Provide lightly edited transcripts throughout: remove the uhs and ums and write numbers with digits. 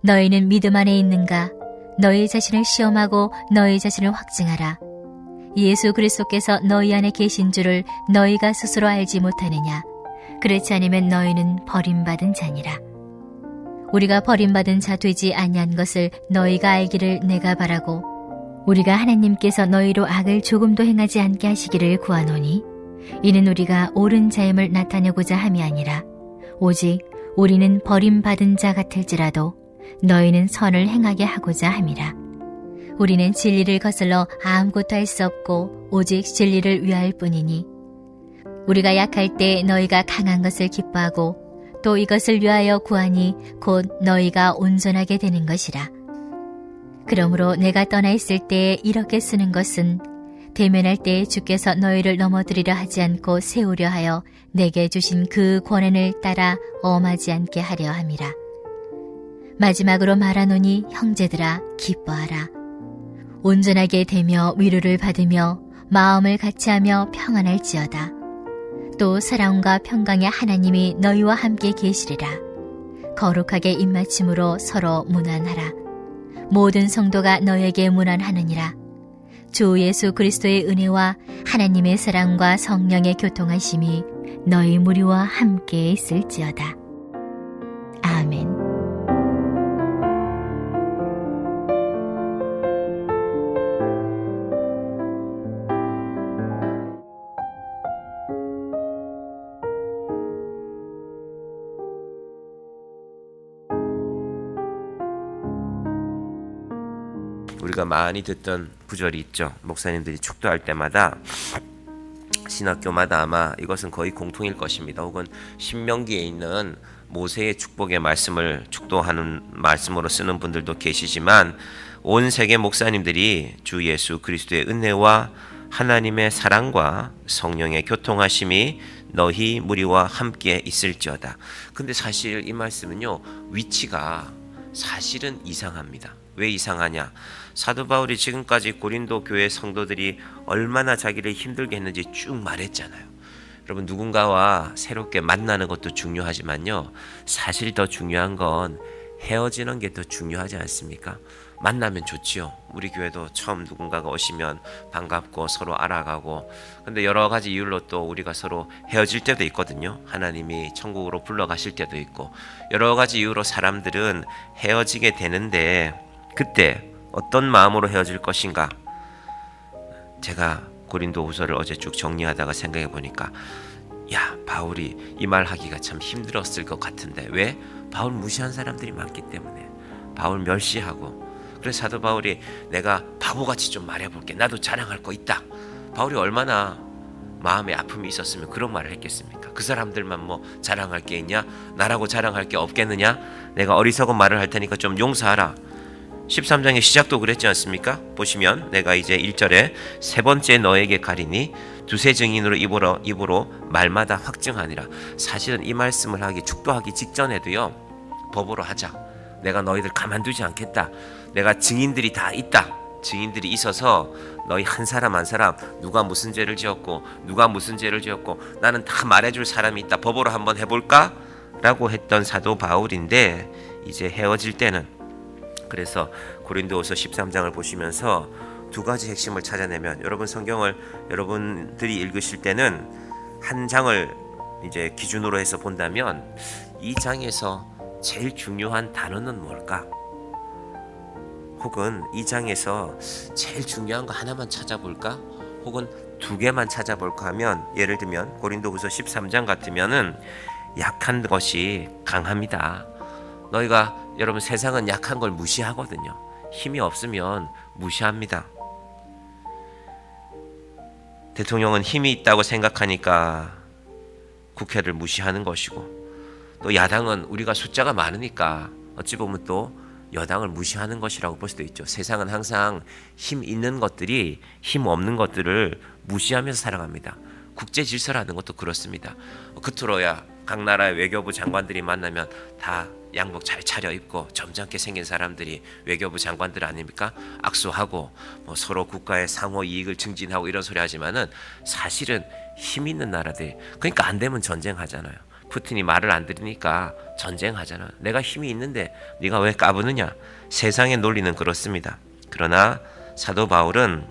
너희는 믿음 안에 있는가? 너희 자신을 시험하고 너희 자신을 확증하라. 예수 그리스도께서 너희 안에 계신 줄을 너희가 스스로 알지 못하느냐? 그렇지 않으면 너희는 버림받은 자니라. 우리가 버림받은 자 되지 아니한 것을 너희가 알기를 내가 바라고, 우리가 하나님께서 너희로 악을 조금도 행하지 않게 하시기를 구하노니, 이는 우리가 옳은 자임을 나타내고자 함이 아니라 오직 우리는 버림받은 자 같을지라도 너희는 선을 행하게 하고자 함이라. 우리는 진리를 거슬러 아무것도 할 수 없고 오직 진리를 위할 뿐이니, 우리가 약할 때 너희가 강한 것을 기뻐하고 또 이것을 위하여 구하니 곧 너희가 온전하게 되는 것이라. 그러므로 내가 떠나 있을 때에 이렇게 쓰는 것은 대면할 때에 주께서 너희를 넘어뜨리려 하지 않고 세우려 하여 내게 주신 그 권한을 따라 엄하지 않게 하려 함이라. 마지막으로 말하노니 형제들아 기뻐하라. 온전하게 되며 위로를 받으며 마음을 같이하며 평안할지어다. 또 사랑과 평강의 하나님이 너희와 함께 계시리라. 거룩하게 입맞춤으로 서로 문안하라. 모든 성도가 너에게 문안하느니라. 주 예수 그리스도의 은혜와 하나님의 사랑과 성령의 교통하심이 너희 무리와 함께 있을지어다. 아멘. 우리가 많이 듣던 구절이 있죠. 목사님들이 축도할 때마다, 신학교마다 아마 이것은 거의 공통일 것입니다. 혹은 신명기에 있는 모세의 축복의 말씀을 축도하는 말씀으로 쓰는 분들도 계시지만, 온 세계 목사님들이 주 예수 그리스도의 은혜와 하나님의 사랑과 성령의 교통하심이 너희 무리와 함께 있을지어다. 근데 사실 이 말씀은요, 위치가 사실은 이상합니다. 왜 이상하냐? 사도 바울이 지금까지 고린도 교회 성도들이 얼마나 자기를 힘들게 했는지 쭉 말했잖아요. 여러분, 누군가와 새롭게 만나는 것도 중요하지만요, 사실 더 중요한 건 헤어지는 게 더 중요하지 않습니까? 만나면 좋지요. 우리 교회도 처음 누군가가 오시면 반갑고 서로 알아가고, 근데 여러 가지 이유로 또 우리가 서로 헤어질 때도 있거든요. 하나님이 천국으로 불러가실 때도 있고, 여러 가지 이유로 사람들은 헤어지게 되는데, 그때 어떤 마음으로 헤어질 것인가? 제가 고린도 후서를 어제 쭉 정리하다가 생각해 보니까, 야, 바울이 이 말 하기가 참 힘들었을 것 같은데, 왜? 바울 무시한 사람들이 많기 때문에, 바울 멸시하고. 그래서 사도 바울이 내가 바보같이 좀 말해볼게, 나도 자랑할 거 있다. 바울이 얼마나 마음에 아픔이 있었으면 그런 말을 했겠습니까? 그 사람들만 뭐 자랑할 게 있냐? 나라고 자랑할 게 없겠느냐? 내가 어리석은 말을 할 테니까 좀 용서하라. 13장의 시작도 그랬지 않습니까? 보시면 내가 이제 1절에 세 번째 너에게 가리니 두세 증인으로 입으로 말마다 확증하니라. 사실은 이 말씀을 하기, 축도하기 직전에도요, 법으로 하자, 내가 너희들 가만두지 않겠다, 내가 증인들이 다 있다, 증인들이 있어서 너희 한 사람 한 사람 누가 무슨 죄를 지었고 누가 무슨 죄를 지었고 나는 다 말해줄 사람이 있다, 법으로 한번 해볼까? 라고 했던 사도 바울인데, 이제 헤어질 때는, 그래서 고린도후서 13장을 보시면서 두 가지 핵심을 찾아내면, 여러분 성경을 여러분들이 읽으실 때는 한 장을 이제 기준으로 해서 본다면 이 장에서 제일 중요한 단어는 뭘까? 혹은 이 장에서 제일 중요한 거 하나만 찾아볼까? 혹은 두 개만 찾아볼까 하면, 예를 들면 고린도후서 13장 같으면은 약한 것이 강합니다. 너희가, 여러분, 세상은 약한 걸 무시하거든요. 힘이 없으면 무시합니다. 대통령은 힘이 있다고 생각하니까 국회를 무시하는 것이고, 또 야당은 우리가 숫자가 많으니까 어찌 보면 또 여당을 무시하는 것이라고 볼 수도 있죠. 세상은 항상 힘 있는 것들이 힘 없는 것들을 무시하면서 살아갑니다. 국제 질서라는 것도 그렇습니다. 그토록야 각 나라의 외교부 장관들이 만나면 다 양복 잘 차려입고 점잖게 생긴 사람들이 외교부 장관들 아닙니까? 악수하고 뭐 서로 국가의 상호 이익을 증진하고 이런 소리 하지만은 사실은 힘 있는 나라들, 그러니까 안 되면 전쟁하잖아요. 푸틴이 말을 안 들으니까 전쟁하잖아. 내가 힘이 있는데 네가 왜 까부느냐. 세상의 논리는 그렇습니다. 그러나 사도 바울은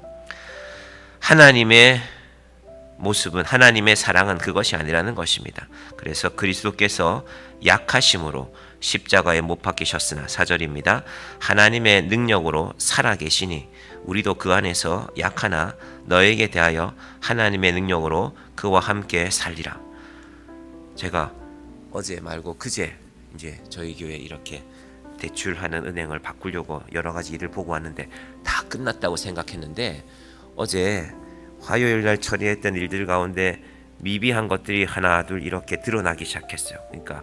하나님의 모습은, 하나님의 사랑은 그것이 아니라는 것입니다. 그래서 그리스도께서 약하심으로 십자가에 못 박히셨으나, 4절입니다. 하나님의 능력으로 살아계시니 우리도 그 안에서 약하나 너에게 대하여 하나님의 능력으로 그와 함께 살리라. 제가 어제 말고 그제 이제 저희 교회 이렇게 대출하는 은행을 바꾸려고 여러 가지 일을 보고 왔는데 다 끝났다고 생각했는데, 어제 화요일 날 처리했던 일들 가운데 미비한 것들이 하나 둘 이렇게 드러나기 시작했어요. 그러니까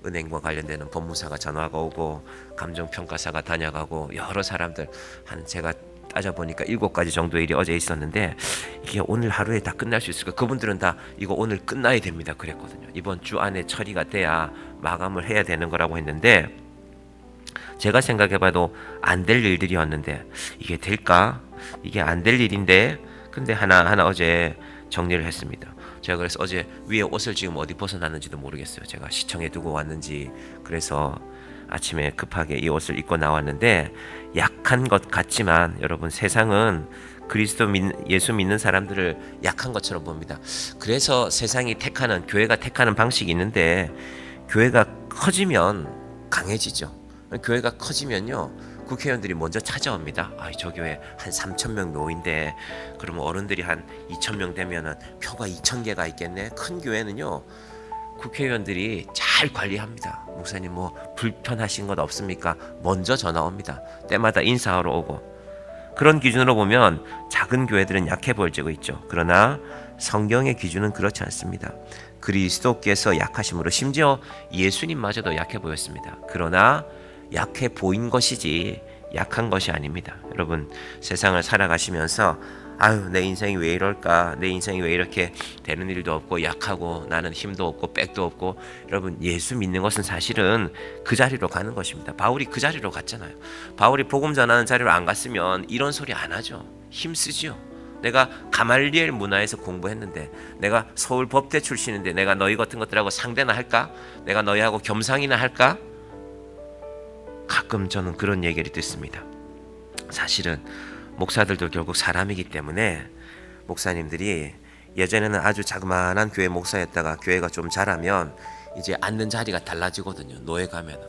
은행과 관련되는 법무사가 전화가 오고, 감정평가사가 다녀가고, 여러 사람들 한, 제가 따져보니까 7가지 정도의 일이 어제 있었는데, 이게 오늘 하루에 다 끝날 수 있을까? 그분들은 다 이거 오늘 끝나야 됩니다 그랬거든요. 이번 주 안에 처리가 돼야 마감을 해야 되는 거라고 했는데, 제가 생각해봐도 안 될 일들이었는데 이게 될까? 이게 안 될 일인데, 근데 하나하나 어제 정리를 했습니다. 제가 그래서 어제 위에 옷을 지금 어디 벗어났는지도 모르겠어요. 제가 시청에 두고 왔는지. 그래서 아침에 급하게 이 옷을 입고 나왔는데, 약한 것 같지만 여러분, 세상은 예수 믿는 사람들을 약한 것처럼 봅니다. 그래서 세상이 택하는, 교회가 택하는 방식이 있는데, 교회가 커지면 강해지죠. 교회가 커지면요, 국회의원들이 먼저 찾아옵니다. 저 교회 한 3,000명 노인데 그러면 어른들이 한 2,000명 되면은 표가 2,000개가 있겠네. 큰 교회는요, 국회의원들이 잘 관리합니다. 목사님 뭐 불편하신 것 없습니까? 먼저 전화 옵니다. 때마다 인사하러 오고. 그런 기준으로 보면 작은 교회들은 약해 보일 수 있죠. 그러나 성경의 기준은 그렇지 않습니다. 그리스도께서 약하심으로, 심지어 예수님마저도 약해 보였습니다. 그러나 약해 보인 것이지 약한 것이 아닙니다. 여러분, 세상을 살아가시면서 내 인생이 왜 이럴까, 내 인생이 왜 이렇게 되는 일도 없고 약하고 나는 힘도 없고 백도 없고, 여러분, 예수 믿는 것은 사실은 그 자리로 가는 것입니다. 바울이 그 자리로 갔잖아요. 바울이 복음 전하는 자리로 안 갔으면 이런 소리 안 하죠. 힘쓰지요. 내가 가말리엘 문화에서 공부했는데, 내가 서울 법대 출신인데 내가 너희 같은 것들하고 상대나 할까? 내가 너희하고 겸상이나 할까? 가끔 저는 그런 얘기를 듣습니다. 사실은 목사들도 결국 사람이기 때문에, 목사님들이 예전에는 아주 자그마한 교회 목사였다가 교회가 좀 자라면 이제 앉는 자리가 달라지거든요. 노예 가면.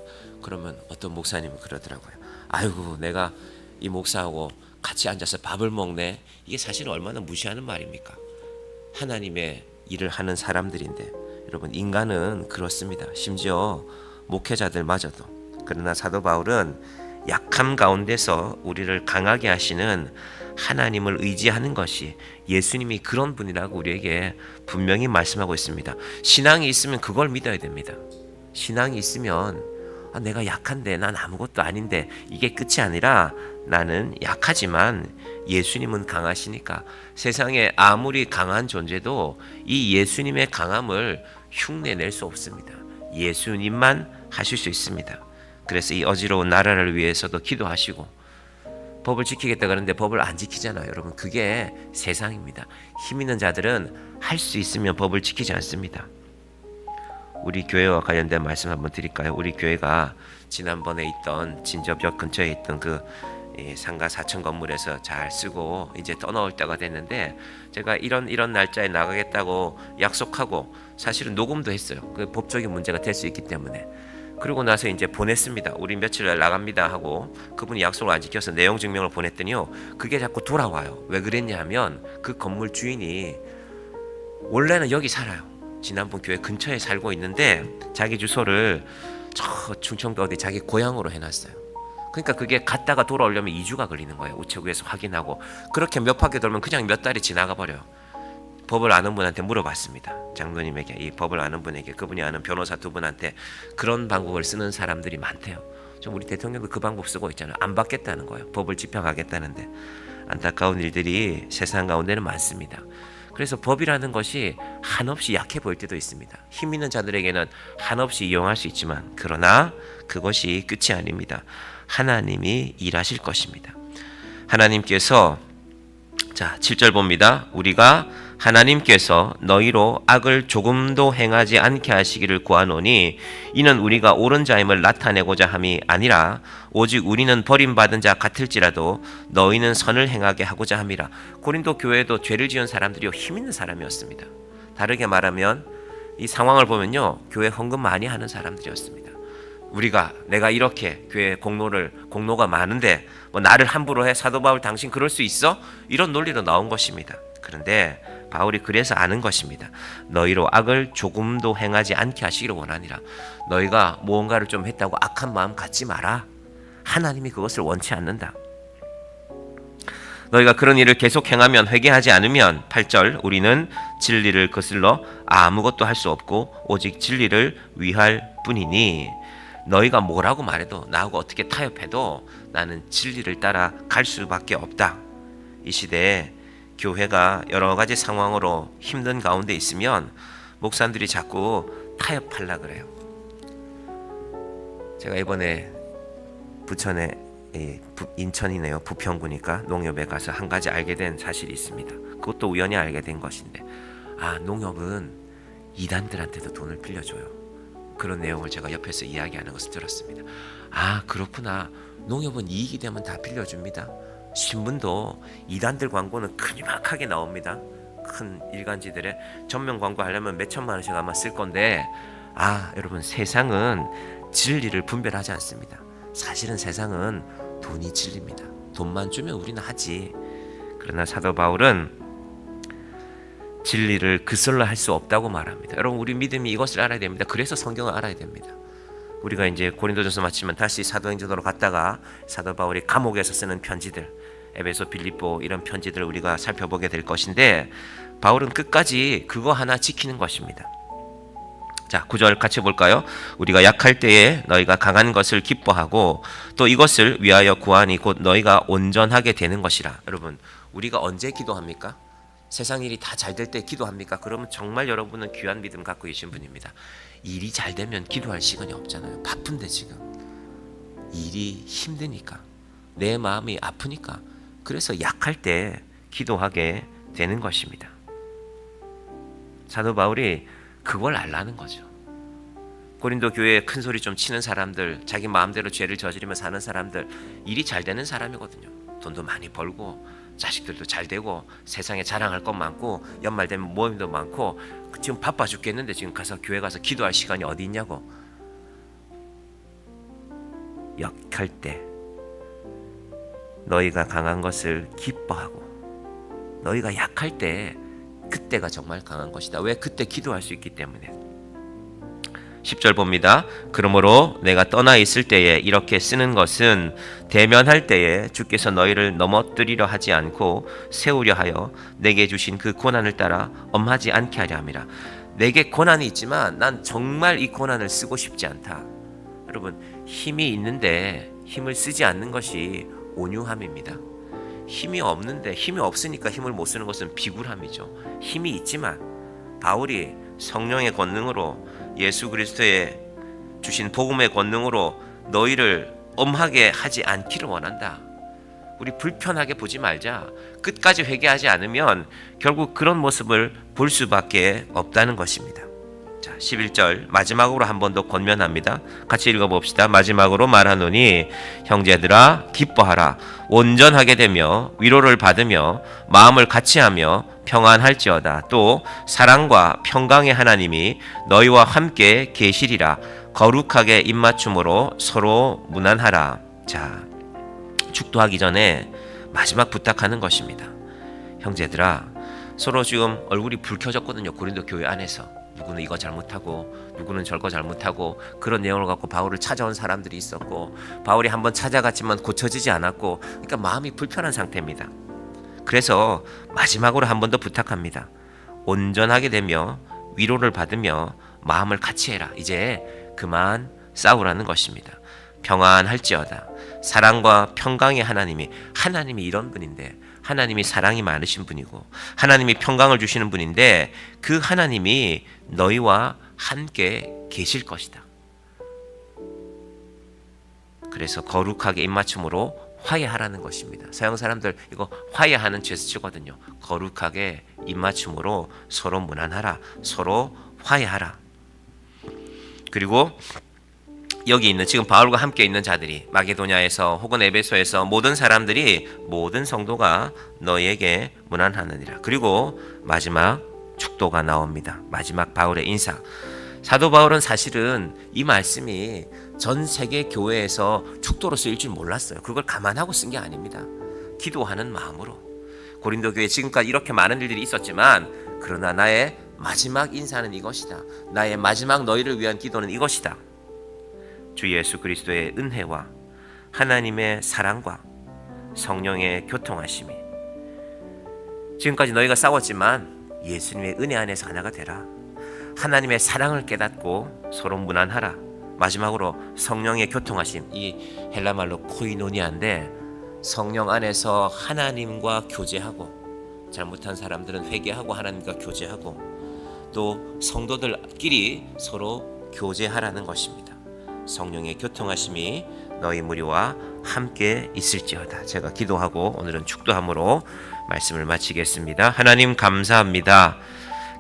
그러면 어떤 목사님은 그러더라고요. 아이고, 내가 이 목사하고 같이 앉아서 밥을 먹네. 이게 사실 얼마나 무시하는 말입니까? 하나님의 일을 하는 사람들인데. 여러분, 인간은 그렇습니다. 심지어 목회자들마저도. 그러나 사도 바울은 약함 가운데서 우리를 강하게 하시는 하나님을 의지하는 것이, 예수님이 그런 분이라고 우리에게 분명히 말씀하고 있습니다. 신앙이 있으면 그걸 믿어야 됩니다. 신앙이 있으면 내가 약한데, 난 아무것도 아닌데, 이게 끝이 아니라 나는 약하지만 예수님은 강하시니까, 세상에 아무리 강한 존재도 이 예수님의 강함을 흉내낼 수 없습니다. 예수님만 하실 수 있습니다. 그래서 이 어지러운 나라를 위해서도 기도하시고, 법을 지키겠다 그러는데 법을 안 지키잖아요. 여러분, 그게 세상입니다. 힘 있는 자들은 할 수 있으면 법을 지키지 않습니다. 우리 교회와 관련된 말씀 한번 드릴까요? 우리 교회가 지난번에 있던 진접역 근처에 있던 그 상가 4층 건물에서 잘 쓰고 이제 떠나올 때가 됐는데, 제가 이런 날짜에 나가겠다고 약속하고 사실은 녹음도 했어요. 그 법적인 문제가 될 수 있기 때문에. 그러고 나서 이제 보냈습니다. 우리 며칠 날 나갑니다 하고, 그분이 약속을 안 지켜서 내용 증명을 보냈더니요, 그게 자꾸 돌아와요. 왜 그랬냐 하면, 그 건물 주인이 원래는 여기 살아요. 지난번 교회 근처에 살고 있는데 자기 주소를 저 충청도 어디 자기 고향으로 해놨어요. 그러니까 그게 갔다가 돌아오려면 2주가 걸리는 거예요. 우체국에서 확인하고. 그렇게 몇 바퀴 돌면 그냥 몇 달이 지나가 버려요. 법을 아는 분한테 물어봤습니다. 장로님에게, 이 법을 아는 분에게, 그분이 아는 변호사 2분한테 그런 방법을 쓰는 사람들이 많대요. 좀 우리 대통령도 그 방법 쓰고 있잖아요. 안 받겠다는 거예요. 법을 집행하겠다는데. 안타까운 일들이 세상 가운데는 많습니다. 그래서 법이라는 것이 한없이 약해 보일 때도 있습니다. 힘 있는 자들에게는 한없이 이용할 수 있지만, 그러나 그것이 끝이 아닙니다. 하나님이 일하실 것입니다. 하나님께서, 자 7절 봅니다. 우리가 하나님께서 너희로 악을 조금도 행하지 않게 하시기를 구하노니 이는 우리가 옳은 자임을 나타내고자 함이 아니라 오직 우리는 버림받은 자 같을지라도 너희는 선을 행하게 하고자 함이라. 고린도 교회도 죄를 지은 사람들이 힘 있는 사람이었습니다. 다르게 말하면 이 상황을 보면요, 교회 헌금 많이 하는 사람들이었습니다. 내가 이렇게 교회 공로가 많은데 뭐 나를 함부로 해? 사도 바울 당신 그럴 수 있어? 이런 논리로 나온 것입니다. 그런데 바울이 그래서 아는 것입니다. 너희로 악을 조금도 행하지 않게 하시기를 원하니라. 너희가 무언가를 좀 했다고 악한 마음 갖지 마라. 하나님이 그것을 원치 않는다. 너희가 그런 일을 계속 행하면, 회개하지 않으면 8절 우리는 진리를 거슬러 아무것도 할 수 없고 오직 진리를 위할 뿐이니 너희가 뭐라고 말해도 나하고 어떻게 타협해도 나는 진리를 따라 갈 수밖에 없다. 이 시대에 교회가 여러 가지 상황으로 힘든 가운데 있으면 목사님들이 자꾸 타협하려고 그래요. 제가 이번에 부천에 인천이네요. 부평구니까 농협에 가서 한 가지 알게 된 사실이 있습니다. 그것도 우연히 알게 된 것인데, 농협은 이단들한테도 돈을 빌려줘요. 그런 내용을 제가 옆에서 이야기하는 것을 들었습니다. 그렇구나. 농협은 이익이 되면 다 빌려줍니다. 신문도 이단들 광고는 크리막하게 나옵니다. 큰 일간지들의 전면 광고 하려면 몇 천만 원씩 아마 쓸 건데, 여러분, 세상은 진리를 분별하지 않습니다. 사실은 세상은 돈이 진리입니다. 돈만 주면 우리는 하지. 그러나 사도 바울은 진리를 그슬로 할 수 없다고 말합니다. 여러분, 우리 믿음이 이것을 알아야 됩니다. 그래서 성경을 알아야 됩니다. 우리가 이제 고린도전서 마치면 다시 사도행전으로 갔다가 사도 바울이 감옥에서 쓰는 편지들, 에베소, 빌립보 이런 편지들을 우리가 살펴보게 될 것인데, 바울은 끝까지 그거 하나 지키는 것입니다. 자, 9절 같이 볼까요? 우리가 약할 때에 너희가 강한 것을 기뻐하고 또 이것을 위하여 구하니 곧 너희가 온전하게 되는 것이라. 여러분, 우리가 언제 기도합니까? 세상 일이 다 잘 될 때 기도합니까? 그러면 정말 여러분은 귀한 믿음 갖고 계신 분입니다. 일이 잘 되면 기도할 시간이 없잖아요. 바쁜데 지금 일이 힘드니까, 내 마음이 아프니까, 그래서 약할 때 기도하게 되는 것입니다. 사도 바울이 그걸 알라는 거죠. 고린도 교회에 큰 소리 좀 치는 사람들, 자기 마음대로 죄를 저지르며 사는 사람들, 일이 잘 되는 사람이거든요. 돈도 많이 벌고 자식들도 잘 되고 세상에 자랑할 것 많고 연말 되면 모임도 많고 지금 바빠 죽겠는데 지금 가서 교회 가서 기도할 시간이 어디 있냐고. 약할 때 너희가 강한 것을 기뻐하고, 너희가 약할 때 그때가 정말 강한 것이다. 왜? 그때 기도할 수 있기 때문에. 10절 봅니다. 그러므로 내가 떠나 있을 때에 이렇게 쓰는 것은 대면할 때에 주께서 너희를 넘어뜨리려 하지 않고 세우려 하여 내게 주신 그 고난을 따라 엄하지 않게 하려 함이라. 내게 고난이 있지만 난 정말 이 고난을 쓰고 싶지 않다. 여러분, 힘이 있는데 힘을 쓰지 않는 것이 온유함입니다. 힘이 없으니까 힘을 못 쓰는 것은 비굴함이죠. 힘이 있지만 바울이 성령의 권능으로, 예수 그리스도의 주신 복음의 권능으로 너희를 엄하게 하지 않기를 원한다. 우리 불편하게 보지 말자. 끝까지 회개하지 않으면 결국 그런 모습을 볼 수밖에 없다는 것입니다. 자, 11절 마지막으로 한 번 더 권면합니다. 같이 읽어봅시다. 마지막으로 말하노니 형제들아 기뻐하라. 온전하게 되며 위로를 받으며 마음을 같이하며 평안할지어다. 또 사랑과 평강의 하나님이 너희와 함께 계시리라. 거룩하게 입맞춤으로 서로 무난하라. 자, 축도하기 전에 마지막 부탁하는 것입니다. 형제들아, 서로 지금 얼굴이 불 켜졌거든요. 고린도 교회 안에서 누구는 이거 잘못하고 누구는 저거 잘못하고 그런 내용을 갖고 바울을 찾아온 사람들이 있었고, 바울이 한번 찾아갔지만 고쳐지지 않았고, 그러니까 마음이 불편한 상태입니다. 그래서 마지막으로 한 번 더 부탁합니다. 온전하게 되며 위로를 받으며 마음을 같이 해라. 이제 그만 싸우라는 것입니다. 평안할지어다. 사랑과 평강의 하나님이 이런 분인데, 하나님이 사랑이 많으신 분이고 하나님이 평강을 주시는 분인데, 그 하나님이 너희와 함께 계실 것이다. 그래서 거룩하게 입맞춤으로 화해하라는 것입니다. 서양 사람들 이거 화해하는 제스처거든요. 거룩하게 입맞춤으로 서로 무난하라, 서로 화해하라. 그리고 여기 있는 지금 바울과 함께 있는 자들이 마게도냐에서 혹은 에베소에서 모든 사람들이 모든 성도가 너희에게 무난하느니라. 그리고 마지막 축도가 나옵니다. 마지막 바울의 인사. 사도 바울은 사실은 이 말씀이 전 세계 교회에서 축도로 쓰일 줄 몰랐어요. 그걸 감안하고 쓴 게 아닙니다. 기도하는 마음으로. 고린도 교회 지금까지 이렇게 많은 일들이 있었지만 그러나 나의 마지막 인사는 이것이다. 나의 마지막 너희를 위한 기도는 이것이다. 주 예수 그리스도의 은혜와 하나님의 사랑과 성령의 교통하심이 지금까지 너희가 싸웠지만 예수님의 은혜 안에서 하나가 되라. 하나님의 사랑을 깨닫고 서로 무난하라. 마지막으로 성령의 교통하심, 이 헬라말로 코이노니아인데 성령 안에서 하나님과 교제하고 잘못한 사람들은 회개하고 하나님과 교제하고 또 성도들끼리 서로 교제하라는 것입니다. 성령의 교통하심이 너희 무리와 함께 있을지어다. 제가 기도하고 오늘은 축도함으로 말씀을 마치겠습니다. 하나님 감사합니다.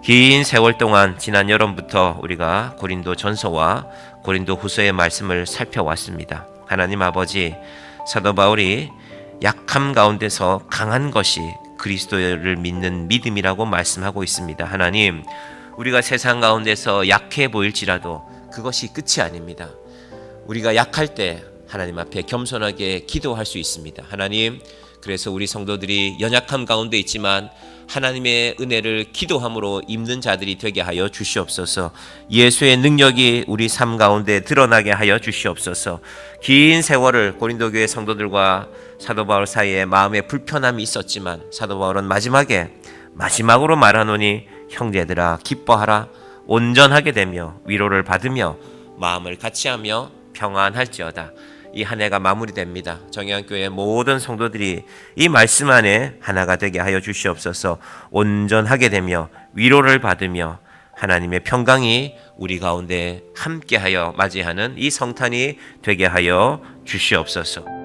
긴 세월 동안 지난 여름부터 우리가 고린도 전서와 고린도 후서의 말씀을 살펴왔습니다. 하나님 아버지, 사도 바울이 약함 가운데서 강한 것이 그리스도를 믿는 믿음이라고 말씀하고 있습니다. 하나님, 우리가 세상 가운데서 약해 보일지라도 그것이 끝이 아닙니다. 우리가 약할 때 하나님 앞에 겸손하게 기도할 수 있습니다. 하나님, 그래서 우리 성도들이 연약함 가운데 있지만 하나님의 은혜를 기도함으로 입는 자들이 되게 하여 주시옵소서. 예수의 능력이 우리 삶 가운데 드러나게 하여 주시옵소서. 긴 세월을 고린도 교회 성도들과 사도 바울 사이에 마음의 불편함이 있었지만 사도 바울은 마지막으로 말하노니 형제들아 기뻐하라. 온전하게 되며 위로를 받으며 마음을 같이하며 평안할지어다. 이 한 해가 마무리됩니다. 정의한교회 모든 성도들이 이 말씀 안에 하나가 되게 하여 주시옵소서. 온전하게 되며 위로를 받으며 하나님의 평강이 우리 가운데 함께하여 맞이하는 이 성탄이 되게 하여 주시옵소서.